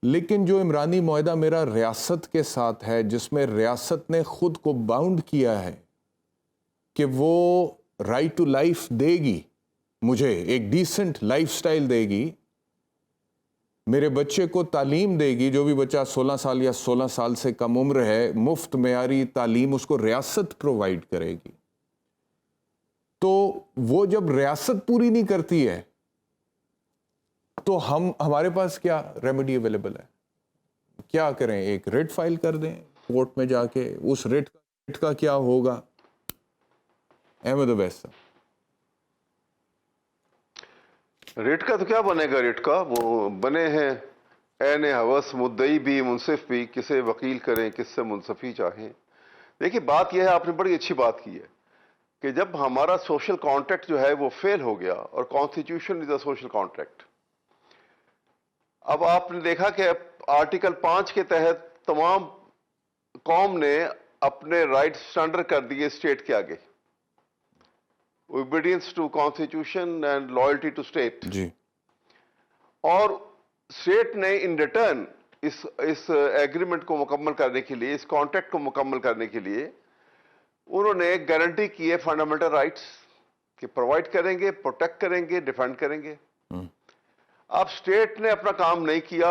لیکن جو عمرانی معاہدہ میرا ریاست کے ساتھ ہے، جس میں ریاست نے خود کو باؤنڈ کیا ہے کہ وہ رائٹ ٹو لائف دے گی، مجھے ایک ڈیسنٹ لائف سٹائل دے گی، میرے بچے کو تعلیم دے گی، جو بھی بچہ 16 سال یا 16 سال سے کم عمر ہے مفت معیاری تعلیم اس کو ریاست پرووائڈ کرے گی. تو وہ جب ریاست پوری نہیں کرتی ہے تو ہمارے پاس کیا ریمیڈی اویلیبل ہے؟ کیا کریں؟ ایک ریٹ فائل کر دیں کورٹ میں جا کے؟ اس ریٹ کا کیا ہوگا؟ احمد اویس صاحب. ریٹ کا تو کیا بنے گا؟ ریٹ کا وہ بنے ہیں عین ہوس، مدعی بھی منصف بھی، کسے وکیل کریں کس سے منصفی چاہیں. دیکھیے بات یہ ہے، آپ نے بڑی اچھی بات کی ہے کہ جب ہمارا سوشل کانٹریکٹ جو ہے وہ فیل ہو گیا، اور constitution is a social contract. اب آپ نے دیکھا کہ آرٹیکل 5 کے تحت تمام قوم نے اپنے رائٹ سرنڈر کر دیے اسٹیٹ کے آگے، obedience to constitution and loyalty to state. جی. اور اسٹیٹ نے ان ریٹرن اس ایگریمنٹ کو مکمل کرنے کے لیے، اس کانٹریکٹ کو مکمل کرنے کے لیے انہوں نے گارنٹی کی ہے فنڈامنٹل رائٹس کہ پرووائڈ کریں گے، پروٹیکٹ کریں گے، ڈیفینڈ کریں گے. اب اسٹیٹ نے اپنا کام نہیں کیا،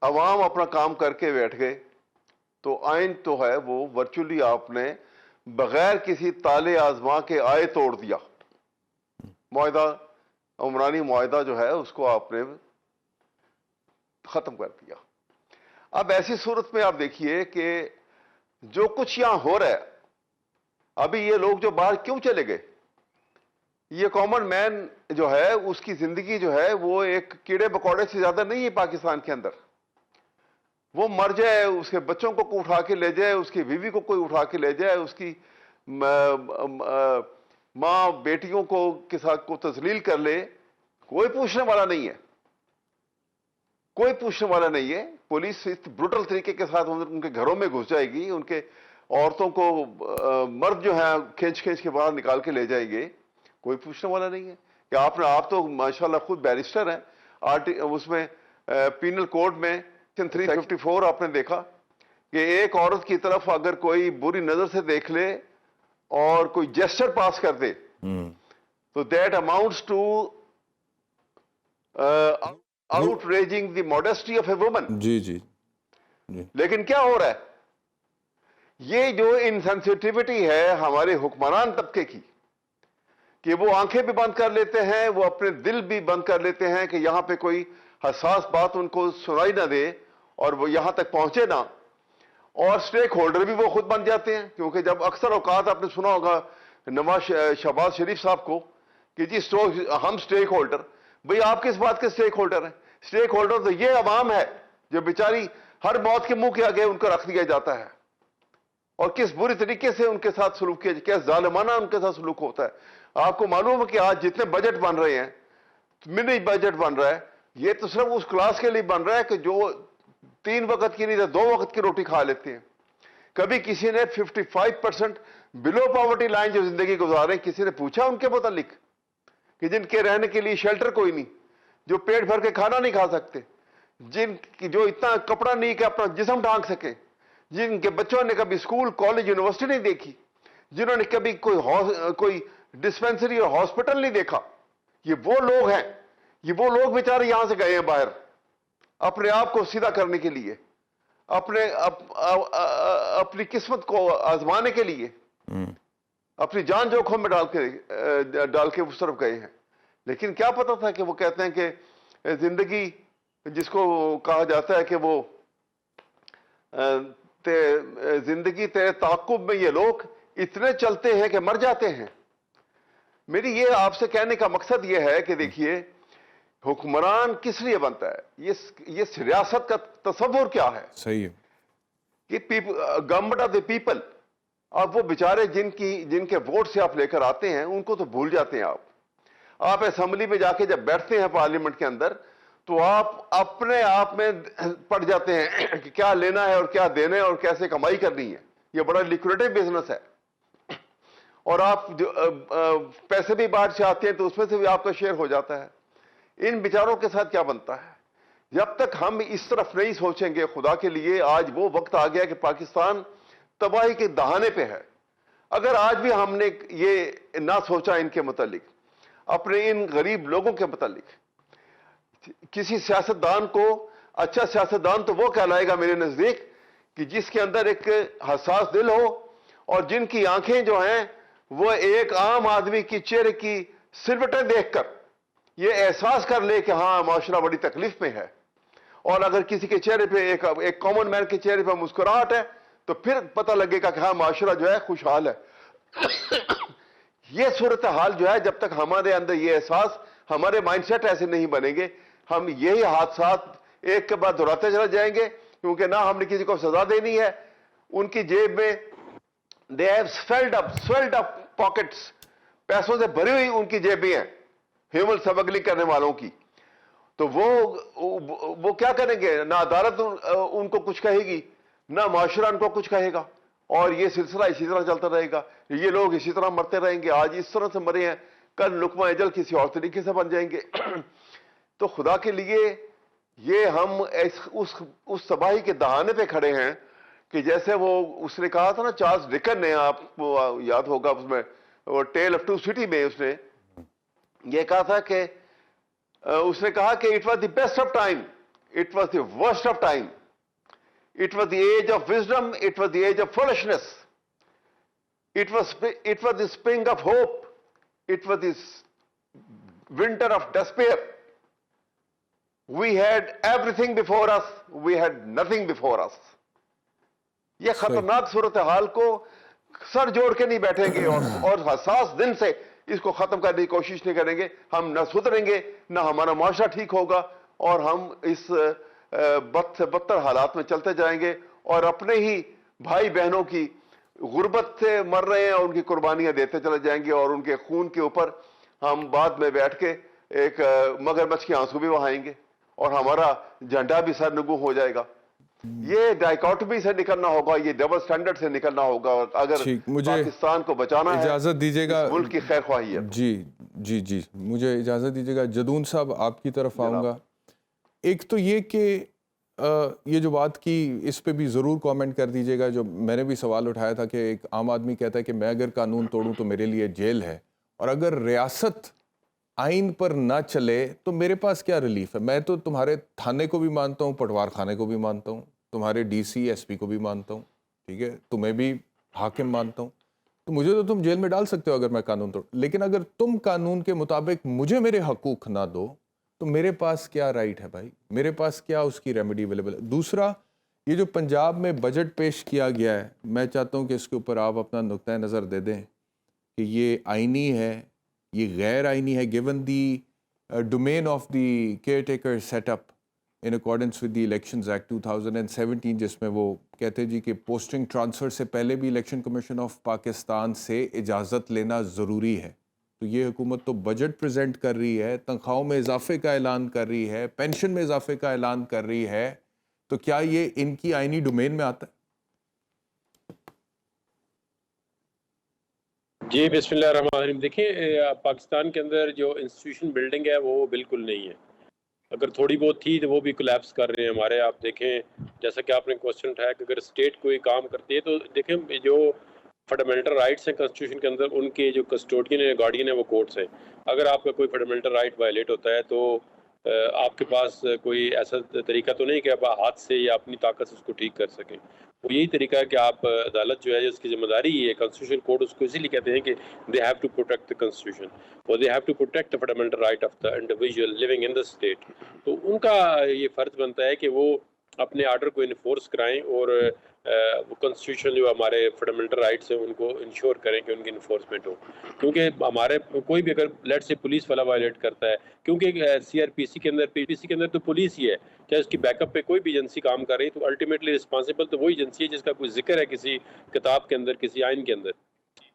عوام اپنا کام کر کے بیٹھ گئے، تو آئین تو ہے وہ ورچولی آپ نے بغیر کسی تالے آزما کے آئے توڑ دیا. معاہدہ، عمرانی معاہدہ جو ہے اس کو آپ نے ختم کر دیا. اب ایسی صورت میں آپ دیکھیے کہ جو کچھ یہاں ہو رہا ہے، ابھی یہ لوگ جو باہر کیوں چلے گئے؟ یہ کامن مین جو ہے اس کی زندگی جو ہے وہ ایک کیڑے مکوڑے سے زیادہ نہیں ہے پاکستان کے اندر. وہ مر جائے، اس کے بچوں کو اٹھا کے لے جائے، اس کی بیوی کو کوئی اٹھا کے لے جائے، اس کی ماں بیٹیوں کے ساتھ کو تذلیل کر لے، کوئی پوچھنے والا نہیں ہے. کوئی پوچھنے والا نہیں ہے. پولیس اس بروٹل طریقے کے ساتھ ان کے گھروں میں گھس جائے گی، ان کے عورتوں کو مرد جو ہیں کھینچ کے باہر نکال کے لے جائیں گے, کوئی پوچھنے والا نہیں ہے کہ آپ تو ماشاءاللہ خود بیرسٹر ہیں. اس میں پینل کوڈ میں 354 آپ نے دیکھا کہ ایک عورت کی طرف اگر کوئی بری نظر سے دیکھ لے اور کوئی جیسچر پاس کر دے تو that amounts to outraging the modesty of a woman. جی. لیکن کیا ہو رہا ہے, یہ جو انسینسٹیوٹی ہے ہمارے حکمران طبقے کی کہ وہ آنکھیں بھی بند کر لیتے ہیں, وہ اپنے دل بھی بند کر لیتے ہیں کہ یہاں پہ کوئی حساس بات ان کو سنائی نہ دے اور وہ یہاں تک پہنچے نہ, اور سٹیک ہولڈر بھی وہ خود بن جاتے ہیں. کیونکہ جب اکثر اوقات آپ نے سنا ہوگا نواز شہباز شریف صاحب کو کہ جی ہم سٹیک ہولڈر, بھئی آپ کس بات کے سٹیک ہولڈر ہیں؟ سٹیک ہولڈر تو یہ عوام ہے جو بیچاری ہر موت کے منہ کے آگے ان کو رکھ دیا جاتا ہے, اور کس بری طریقے سے ان کے ساتھ سلوک کیا, کیا ظالمانہ ان کے ساتھ سلوک ہوتا ہے. آپ کو معلوم ہے کہ آج جتنے بجٹ بن رہے ہیں, منی بجٹ بن رہا ہے, یہ تو صرف اس کلاس کے لیے بن رہا ہے کہ جو 3 وقت کی نہیں تو 2 وقت کی روٹی کھا لیتے ہیں. کبھی کسی نے 55% بلو پاورٹی لائن جو زندگی گزارے, کسی نے پوچھا ان کے متعلق کہ جن کے رہنے کے لیے شیلٹر کوئی نہیں, جو پیٹ بھر کے کھانا نہیں کھا سکتے, جن کی جو اتنا کپڑا نہیں کہ اپنا جسم ڈھانک سکے, جن کے بچوں نے کبھی اسکول کالج یونیورسٹی نہیں دیکھی, جنہوں نے کبھی کوئی ڈسپینسری اور ہاسپٹل نہیں دیکھا, یہ وہ لوگ ہیں, یہ وہ لوگ بیچارے یہاں سے گئے ہیں باہر اپنے آپ کو سیدھا کرنے کے لیے, اپنی قسمت کو آزمانے کے لیے, اپنی جان جوکھم میں ڈال کے اس طرف گئے ہیں. لیکن کیا پتا تھا کہ وہ کہتے ہیں کہ زندگی جس کو کہا جاتا ہے کہ وہ زندگی تیرے تعاقب میں یہ لوگ اتنے چلتے ہیں کہ مر جاتے ہیں. میری یہ آپ سے کہنے کا مقصد یہ ہے کہ دیکھیے حکمران کس لیے بنتا ہے, یہ ریاست کا تصور کیا ہے؟ صحیح ہے کہ گورنمنٹ آف دی پیپل. اب وہ بیچارے جن کے ووٹ سے آپ لے کر آتے ہیں ان کو تو بھول جاتے ہیں. آپ اسمبلی میں جا کے جب بیٹھتے ہیں پارلیمنٹ کے اندر تو آپ اپنے آپ میں پڑ جاتے ہیں کہ کیا لینا ہے اور کیا دینا ہے اور کیسے کمائی کرنی ہے. یہ بڑا لیکریٹو بزنس ہے, اور آپ جو پیسے بھی باہر سے آتے ہیں تو اس میں سے بھی آپ کا شیئر ہو جاتا ہے. ان بیچاروں کے ساتھ کیا بنتا ہے؟ جب تک ہم اس طرف نہیں سوچیں گے, خدا کے لیے آج وہ وقت آ گیا کہ پاکستان تباہی کے دہانے پہ ہے. اگر آج بھی ہم نے یہ نہ سوچا ان کے متعلق, اپنے ان غریب لوگوں کے متعلق, کسی سیاستدان کو, اچھا سیاستدان تو وہ کہلائے گا میرے نزدیک کہ جس کے اندر ایک حساس دل ہو اور جن کی آنکھیں جو ہیں وہ ایک عام آدمی کی چہرے کی سلوٹیں دیکھ کر یہ احساس کر لے کہ ہاں معاشرہ بڑی تکلیف میں ہے. اور اگر کسی کے چہرے پہ ایک کامن مین کے چہرے پہ مسکراہٹ ہے تو پھر پتہ لگے گا کہ ہاں معاشرہ جو ہے خوشحال ہے. یہ صورتحال جو ہے جب تک ہمارے اندر یہ احساس, ہمارے مائنڈ سیٹ ایسے نہیں بنیں گے, ہم یہی حادثات ایک کے بعد دہراتے چلے جائیں گے. کیونکہ نہ ہم نے کسی کو سزا دینی ہے, ان کی جیب میں they have swelled up pockets, پیسوں سے بھری ہوئی ان کی جیبیں ہیں ہیومن سمگلنگ کرنے والوں کی. تو وہ کیا کریں گے؟ نہ عدالت ان کو کچھ کہے گی, نہ معاشرہ ان کو کچھ کہے گا, اور یہ سلسلہ اسی طرح چلتا رہے گا. یہ لوگ اسی طرح مرتے رہیں گے. آج اس طرح سے مرے ہیں, کل لقمہ اجل کسی اور طریقے سے بن جائیں گے. تو خدا کے لیے یہ ہم اس تباہی کے دہانے پہ کھڑے ہیں کہ جیسے اس نے کہا تھا نا, چارلس ڈکن نے, آپ کو یاد ہوگا اس میں وہ ٹیل آف ٹو سٹی میں اس نے یہ کہا تھا کہ اس نے کہا کہ it was the best of time, it was the worst of time, it was the age of wisdom, it was the age of foolishness, it was the spring of hope, it was the winter of despair. We had everything before us, we had nothing before us. یہ خطرناک صورتحال کو سر جوڑ کے نہیں بیٹھیں گے اور حساس دن سے اس کو ختم کرنے کی کوشش نہیں کریں گے, ہم نہ سدھریں گے, نہ ہمارا معاشرہ ٹھیک ہوگا, اور ہم اس بد سے بدتر حالات میں چلتے جائیں گے, اور اپنے ہی بھائی بہنوں کی غربت سے مر رہے ہیں اور ان کی قربانیاں دیتے چلے جائیں گے, اور ان کے خون کے اوپر ہم بعد میں بیٹھ کے ایک مگرمچھ کے آنسو بھی بہائیں گے, اور ہمارا جھنڈا بھی سر نگوں ہو جائے گا. یہ ڈائیکاٹمی سے نکلنا ہوگا, یہ ڈبل سٹینڈرڈ سے نکلنا ہوگا اگر پاکستان کو بچانا ہے. اجازت دیجیے گا, ملک کی خیر خواہی ہے. جی مجھے اجازت دیجیے گا. جدون صاحب آپ کی طرف آؤں گا. ایک تو یہ کہ یہ جو بات کی اس پہ بھی ضرور کامنٹ کر دیجیے گا, جو میں نے بھی سوال اٹھایا تھا کہ ایک عام آدمی کہتا ہے کہ میں اگر قانون توڑوں تو میرے لیے جیل ہے, اور اگر ریاست آئین پر نہ چلے تو میرے پاس کیا ریلیف ہے. میں تو تمہارے تھانے کو بھی مانتا ہوں, پٹوار خانے کو بھی مانتا ہوں, تمہارے ڈی سی ایس پی کو بھی مانتا ہوں, ٹھیک ہے, تمہیں بھی حاکم مانتا ہوں, تو مجھے تو تم جیل میں ڈال سکتے ہو اگر میں قانون توڑ. لیکن اگر تم قانون کے مطابق مجھے میرے حقوق نہ دو تو میرے پاس کیا رائٹ ہے بھائی, میرے پاس کیا اس کی ریمیڈی اویلیبل ہے. دوسرا, یہ جو پنجاب میں بجٹ پیش کیا گیا ہے, میں چاہتا ہوں کہ اس کے اوپر آپ اپنا نقطۂ نظر دے دیں کہ یہ آئینی ہے, یہ غیر آئینی ہے, given the domain of the caretaker set up in accordance with the Elections Act 2017, جس میں وہ کہتے جی کہ پوسٹنگ ٹرانسفر سے پہلے بھی الیکشن کمیشن آف پاکستان سے اجازت لینا ضروری ہے. تو یہ حکومت تو بجٹ پریزنٹ کر رہی ہے, تنخواہوں میں اضافے کا اعلان کر رہی ہے, پینشن میں اضافے کا اعلان کر رہی ہے, تو کیا یہ ان کی آئینی ڈومین میں آتا ہے؟ جی بسم اللہ الرحمن الرحیم. دیکھیں پاکستان کے اندر جو انسٹیٹیوشن بلڈنگ ہے وہ بالکل نہیں ہے. اگر تھوڑی بہت تھی تو وہ بھی کولیپس کر رہے ہیں ہمارے. آپ دیکھیں جیسا کہ آپ نے کوسچن اٹھایا کہ اگر اسٹیٹ کوئی کام کرتی ہے تو دیکھیں جو فنڈامنٹل رائٹس ہیں کنسٹیٹیوشن کے اندر, ان کے جو کسٹوڈین ہے, گارڈین ہے, وہ کورٹس ہیں. اگر آپ کا کوئی فنڈامنٹل رائٹ وائلیٹ ہوتا ہے تو آپ کے پاس کوئی ایسا طریقہ تو نہیں کہ آپ ہاتھ سے یا اپنی طاقت سے اس کو ٹھیک کر سکیں. وہ یہی طریقہ ہے کہ آپ عدالت جو ہے اس کی ذمہ داری یہ ہے. کنسٹیٹیوشن کورٹ اس کو اسی لیے کہتے ہیں کہ they have to protect the constitution اور they have to protect the fundamental right of the individual living in the state. تو ان کا یہ فرض بنتا ہے کہ وہ اپنے آرڈر کو انفورس کرائیں اور وہ کنسٹیٹیوشن جو ہمارے فنڈامنٹل رائٹس ہیں ان کو انشور کریں کہ ان کی انفورسمنٹ ہو. کیونکہ ہمارے کوئی بھی اگر لیٹ سے پولیس والا وائلیٹ کرتا ہے, کیونکہ سی آر پی سی کے اندر, پی پی سی کے اندر تو پولیس ہی ہے, چاہے اس کی بیک اپ پہ کوئی بھی ایجنسی کام کر رہی ہے تو الٹیمیٹلی رسپانسبل تو وہی ایجنسی ہے جس کا کوئی ذکر ہے کسی کتاب کے اندر, کسی آئین کے اندر.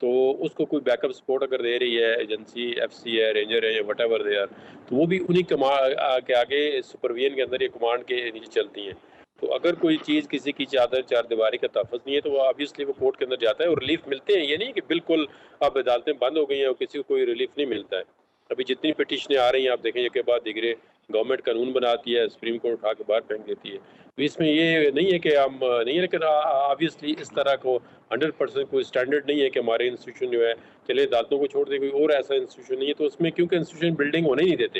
تو اس کو کوئی بیک اپ سپورٹ اگر دے رہی ہے ایجنسی, ایف سی ہے, رینجر ہے, یا وٹ ایور دے آر, تو وہ بھی انہی کے آگے سپرویژن کے اندر یا کمانڈ کے نیچے چلتی ہیں. تو اگر کوئی چیز کسی کی چار دیواری کا تحفظ نہیں ہے تو وہ آبویسلی وہ کورٹ کے اندر جاتا ہے اور ریلیف ملتے ہیں. یہ نہیں کہ بالکل اب عدالتیں بند ہو گئی ہیں اور کسی کو کوئی ریلیف نہیں ملتا ہے. ابھی جتنی پٹیشنیں آ رہی ہیں آپ دیکھیں, ایک کے بعد دیگرے گورنمنٹ قانون بناتی ہے, سپریم کورٹ اٹھا کے باہر پھینک دیتی ہے. تو اس میں یہ نہیں ہے کہ ہم نہیں ہے, لیکن آبویسلی اس طرح کو 100% کوئی اسٹینڈرڈ نہیں ہے کہ ہمارے انسٹیٹیوشن جو ہے چلے عدالتوں کو چھوڑ دیں, کوئی اور ایسا انسٹیٹیوشن نہیں ہے. تو اس میں کیونکہ انسٹیٹیوشن بلڈنگ ہونے ہی نہیں دیتے,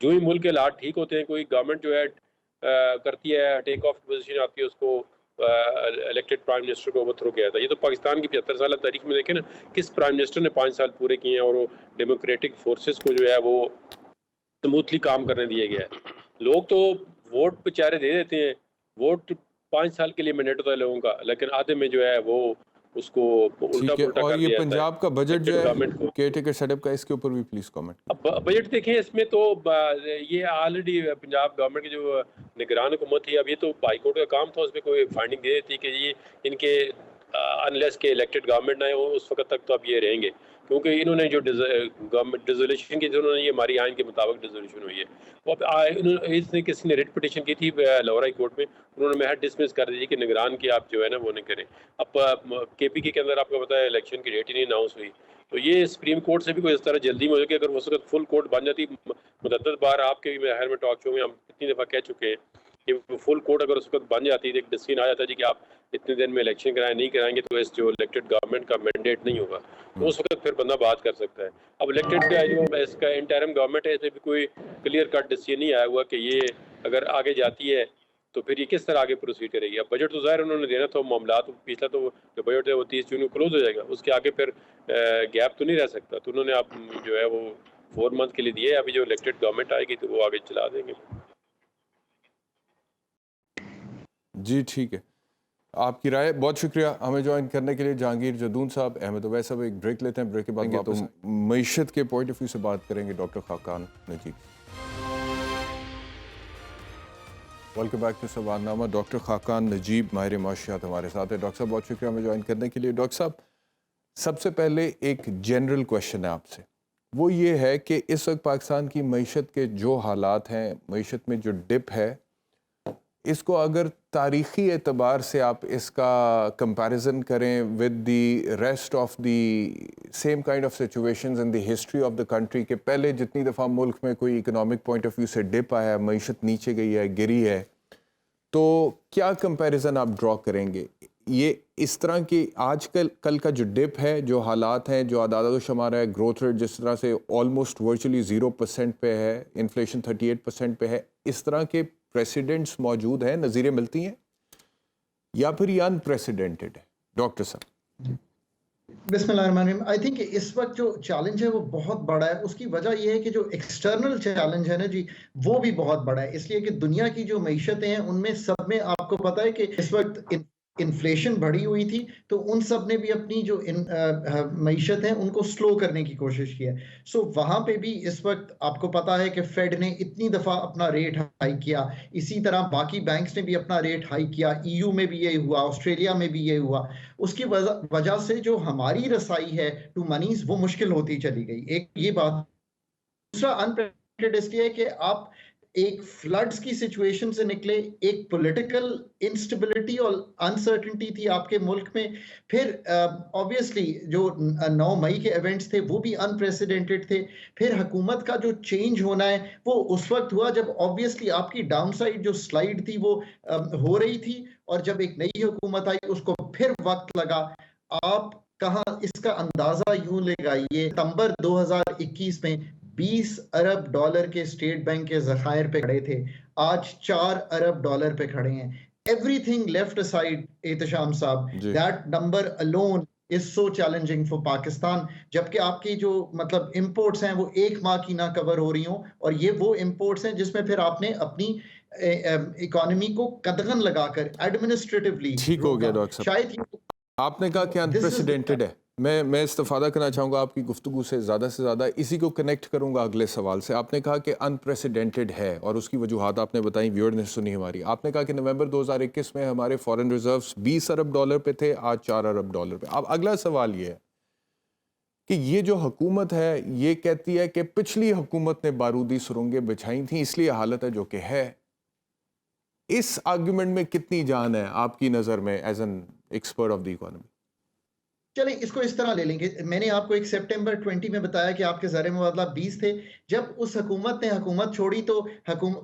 جو ہی ملک کے حالات ٹھیک ہوتے ہیں کوئی گورنمنٹ جو ہے کرتی ہے, ٹیک آف پوزیشن آتی ہے, اس کو الیکٹڈ پرائم منسٹر کو اوورتھرو کیا جاتا ہے. یہ تو پاکستان کی 75 سالہ تاریخ میں دیکھیں نا, کس پرائم منسٹر نے 5 سال پورے کیے ہیں اور وہ ڈیموکریٹک فورسز کو جو ہے وہ سموتھلی کام کرنے دیا گیا ہے. لوگ تو ووٹ بیچارے دے دیتے ہیں, ووٹ 5 سال کے لیے مینڈیٹ ہوتا ہے لوگوں کا, لیکن آدھے میں جو ہے وہ اس کو الٹا پلٹا اور کر یہ دیا جاتا ہے. پنجاب کا بجٹ جو ہے کو کیئر ٹیکر سیٹ اپ کا, اس کے اوپر بھی پلیز کامنٹ. اب بجٹ دیکھیں, اس میں تو یہ آلریڈی پنجاب گورنمنٹ کی جو نگران حکومت تھی, اب یہ تو ہائی کورٹ کا کام تھا, اس میں کوئی فائنڈنگ دے دیتی کہ یہ ان کے انلیس کے الیکٹڈ گورنمنٹ نہ ہو اس وقت تک تو اب یہ رہیں گے, کیونکہ انہوں نے جو گورنمنٹ ڈیزولیشن کی تھی, انہوں نے یہ ہماری آئین کے مطابق ڈیزولیشن ہوئی ہے. اس نے کسی نے ریٹ پٹیشن کی تھی لاہور ہائی کورٹ میں, انہوں نے محض ڈسمس کر دی کہ نگران کی آپ جو ہے نا وہ نہیں کریں. اب کے پی کے اندر آپ کو پتا ہے الیکشن کی ڈیٹ ہی نہیں اناؤنس ہوئی, تو یہ سپریم کورٹ سے بھی کوئی اس طرح جلدی میں ہو کہ اگر اس وقت فل کورٹ بن جاتی, متعدد بار آپ کے بھی میں ٹاک شو میں ہم اتنی دفعہ کہہ چکے ہیں کہ فل کورٹ اگر اس وقت بن جاتی, ایک ڈسیزن آ جاتا جی کہ آپ اتنے دن میں الیکشن نہیں کرائیں گے تو اس جو الیکٹڈ گورنمنٹ کا مینڈیٹ نہیں ہوگا, تو اس وقت پھر بندہ بات کر سکتا ہے. اب الیکٹڈ کا جو اس کا انٹرم گورنمنٹ ہے, اس میں بھی کوئی کلیئر کٹ ڈسیزن نہیں آیا ہوا کہ یہ اگر آگے جاتی ہے تو پھر یہ کس طرح آگے پروسیڈ کرے گی. اب بجٹ تو ظاہر انہوں نے دینا تھا, معاملات پچھلا تو جو بجٹ ہے وہ 30 جون کو کلوز ہو جائے گا, اس کے آگے پھر گیپ تو نہیں رہ سکتا. تو انہوں نے اب جو ہے وہ 4 منتھ کے لیے دیے, ابھی جو الیکٹڈ گورنمنٹ آئے گی تو وہ آگے چلا دیں گے. جی ٹھیک ہے, آپ کی رائے, بہت شکریہ ہمیں جوائن کرنے کے لیے. جہانگیر جدون صاحب, احمد اویس صاحب, ایک بریک لیتے ہیں, بریک کے بعد تو معیشت کے پوائنٹ آف ویو سے بات کریں گے doctor Khaqan Najeeb. Welcome back to Sawal Nama. Doctor Khaqan نجیب ماہر معاشیات ہمارے ساتھ ہے. ڈاکٹر صاحب بہت شکریہ ہمیں جوائن کرنے کے لیے. ڈاکٹر صاحب سب سے پہلے ایک جنرل کویشچن ہے آپ سے, وہ یہ ہے کہ اس وقت پاکستان کی معیشت کے جو حالات ہیں, معیشت میں جو ڈپ ہے, اس کو اگر تاریخی اعتبار سے آپ اس کا کمپیریزن کریں with the rest of the same kind of situations in the history of the country کہ پہلے جتنی دفعہ ملک میں کوئی اکنامک پوائنٹ آف ویو سے ڈپ آیا ہے, معیشت نیچے گئی ہے, گری ہے, تو کیا کمپیریزن آپ ڈرا کریں گے؟ یہ اس طرح کی آج کل کا جو ڈپ ہے, جو حالات ہیں, جو اعداد و شمار ہے, گروتھ ریٹ جس طرح سے آلموسٹ ورچولی 0% پہ ہے, انفلیشن 38% پہ ہے, اس طرح کے پریسیڈنٹس موجود ہیں, نظیریں ملتی ہیں, یا پھر یہ انپریسیڈنٹڈ ہے؟ ڈاکٹر صاحب. بسم اللہ الرحمن الرحیم. آئی تھنک اس وقت جو چیلنج ہے وہ بہت بڑا ہے. اس کی وجہ یہ ہے کہ جو ایکسٹرنل چیلنج ہے نا جی, وہ بھی بہت بڑا ہے. اس لیے کہ دنیا کی جو معیشتیں ہیں ان میں سب میں آپ کو پتا ہے کہ اس وقت انفلیشن بڑھی ہوئی تھی, تو ان سب نے بھی اپنی جو معیشت ہیں ان کو سلو کرنے کی کوشش کی ہے. سو وہاں پہ بھی اس وقت آپ کو پتا ہے کہ فیڈ نے اتنی دفعہ اپنا ریٹ ہائی کیا, اسی طرح باقی بینکس نے بھی اپنا ریٹ ہائی کیا, EU میں بھی یہی ہوا, آسٹریلیا میں بھی یہی ہوا. اس کی وجہ سے جو ہماری رسائی ہے ٹو منیز وہ مشکل ہوتی چلی گئی. ایک یہ بات. دوسرا انپریڈکٹڈ اس لیے کہ آپ ایک فلڈز کی سچویشن سے نکلے, ایک پولیٹیکل انسٹیبلٹی اور انسرٹنٹی تھی آپ کے ملک میں, پھر آبویسلی جو 9 مئی کے ایونٹس تھے وہ بھی انپریسیڈنٹڈ تھے, پھر حکومت کا جو چینج ہونا ہے وہ اس وقت ہوا جب آبویسلی آپ کی ڈاؤن سائڈ جو سلائیڈ تھی وہ ہو رہی تھی, اور جب ایک نئی حکومت آئی اس کو پھر وقت لگا. آپ کہاں اس کا اندازہ یوں لگائیے, ستمبر 2021 میں 20 ارب ڈالر کے اسٹیٹ بینک کے ذخائر پہ کھڑے تھے, آج 4 ارب ڈالر پہ کھڑے ہیں. Everything left aside Ehtisham sahab, that number alone is so challenging for Pakistan, جبکہ آپ کی جو مطلب امپورٹس ہیں وہ 1 ماہ کی نہ کور ہو رہی ہوں, اور یہ وہ امپورٹس ہیں جس میں پھر آپ نے اپنی اکانومی کو قدغن لگا کر ایڈمنسٹریٹولی. ٹھیک ہو گیا ڈاکٹر صاحب, شاید آپ نے کہا کہ انپریسیڈنٹڈ ہے. میں استفادہ کرنا چاہوں گا آپ کی گفتگو سے زیادہ اسی کو کنیکٹ کروں گا اگلے سوال سے. آپ نے کہا کہ انپریسیڈنٹڈ ہے اور اس کی وجوہات آپ نے بتائیں, ویور نے سنی ہماری. آپ نے کہا کہ نومبر 2021 میں ہمارے فارن ریزروز 20 ارب ڈالر پہ تھے, آج 4 ارب ڈالر پہ. اب اگلا سوال یہ ہے کہ یہ جو حکومت ہے یہ کہتی ہے کہ پچھلی حکومت نے بارودی سرنگیں بچھائی تھیں اس لیے حالت ہے جو کہ ہے. اس آرگومنٹ میں کتنی جان ہے آپ کی نظر میں as an expert of the economy? چلیں اس کو اس طرح لے لیں گے. میں نے آپ کو ایک سپٹمبر 20 میں بتایا کہ آپ کے زر مبادلہ 20 تھے. جب اس حکومت نے حکومت چھوڑی تو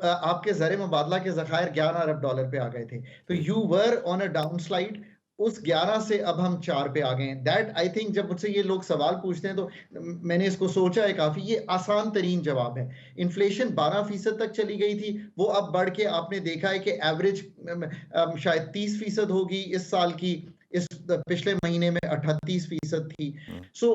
آپ کے زر مبادلہ کے ذخائر 11 ارب ڈالر پہ آ گئے تھے. تو you were on a down slide. اس 11 سے اب ہم 4 پہ آ گئے ہیں. دیٹ آئی تھنک جب مجھ سے یہ لوگ سوال پوچھتے ہیں تو میں نے اس کو سوچا ہے کافی, یہ آسان ترین جواب ہے. انفلیشن 12% تک چلی گئی تھی, وہ اب بڑھ کے آپ نے دیکھا ہے کہ ایوریج شاید 30% ہوگی اس سال کی, اس پچھلے مہینے میں 38% تھی. سو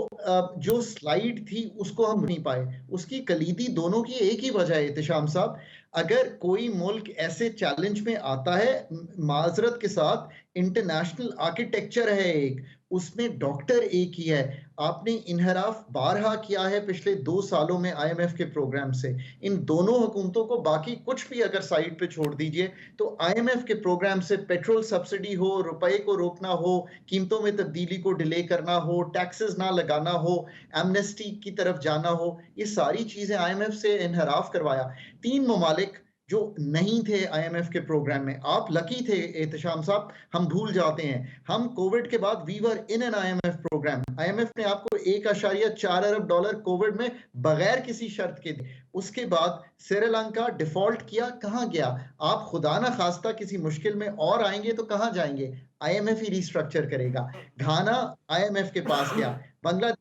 جو سلائیڈ تھی اس کو ہم نہیں پائے. اس کی کلیدی دونوں کی ایک ہی وجہ ہے احتشام صاحب, اگر کوئی ملک ایسے چیلنج میں آتا ہے, معذرت کے ساتھ انٹرنیشنل آرکیٹیکچر ہے ایک, اس میں ڈاکٹر ایک ہی ہے. آپ نے انحراف بارہا کیا ہے پچھلے 2 سالوں میں IMF کے پروگرام سے. ان دونوں حکومتوں کو باقی کچھ بھی اگر سائڈ پہ چھوڑ دیجئے تو IMF کے پروگرام سے پیٹرول سبسڈی ہو, روپے کو روکنا ہو, قیمتوں میں تبدیلی کو ڈیلے کرنا ہو, ٹیکسز نہ لگانا ہو, ایمنسٹی کی طرف جانا ہو, یہ ساری چیزیں IMF سے انحراف کروایا. 3 ممالک جو نہیں تھے IMF کے پروگرام میں, آپ لکی تھے احتشام صاحب, ہم بھول جاتے ہیں. ہم کووڈ کے بعد we were in an IMF programme. IMF نے آپ کو 1.4 ارب ڈالر کووڈ میں بغیر کسی شرط کے دی. اس کے بعد سری لنکا ڈیفالٹ کیا, کہاں گیا؟ آپ خدا نہ خواستہ کسی مشکل میں اور آئیں گے تو کہاں جائیں گے؟ IMF ہی ریسٹرکچر کرے گا. گھانا IMF کے پاس گیا. بنگلہ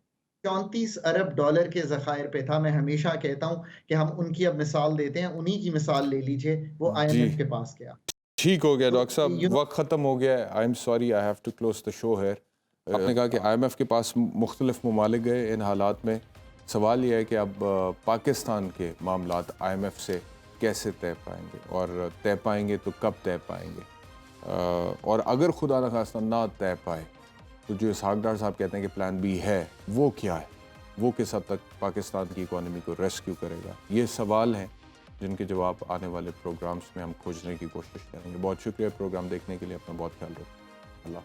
34 ارب ڈالر کے ذخائر پہ تھا. میں ہمیشہ کہتا ہوں کہ ہم ان کی اب مثال دیتے ہیں, انہی کی مثال لے لیجئے, وہ IMF کے پاس گیا. ٹھیک ہو گیا ڈاکٹر صاحب, وقت ختم ہو گیا ہے. I'm sorry, I have to close the show here. آپ نے کہا کہ IMF کے پاس مختلف ممالک گئے ان حالات میں. سوال یہ ہے کہ اب پاکستان کے معاملات IMF سے کیسے طے پائیں گے, اور طے پائیں گے تو کب طے پائیں گے, اور اگر خدا نخواستہ نہ طے پائے تو جو اسحاق ڈار صاحب کہتے ہیں کہ پلان بی ہے, وہ کیا ہے, وہ کس حد تک پاکستان کی اکانومی کو ریسکیو کرے گا؟ یہ سوال ہیں جن کے جواب آنے والے پروگرامز میں ہم کھوجنے کی کوشش کریں گے. بہت شکریہ پروگرام دیکھنے کے لیے. اپنا بہت خیال رکھیں. اللہ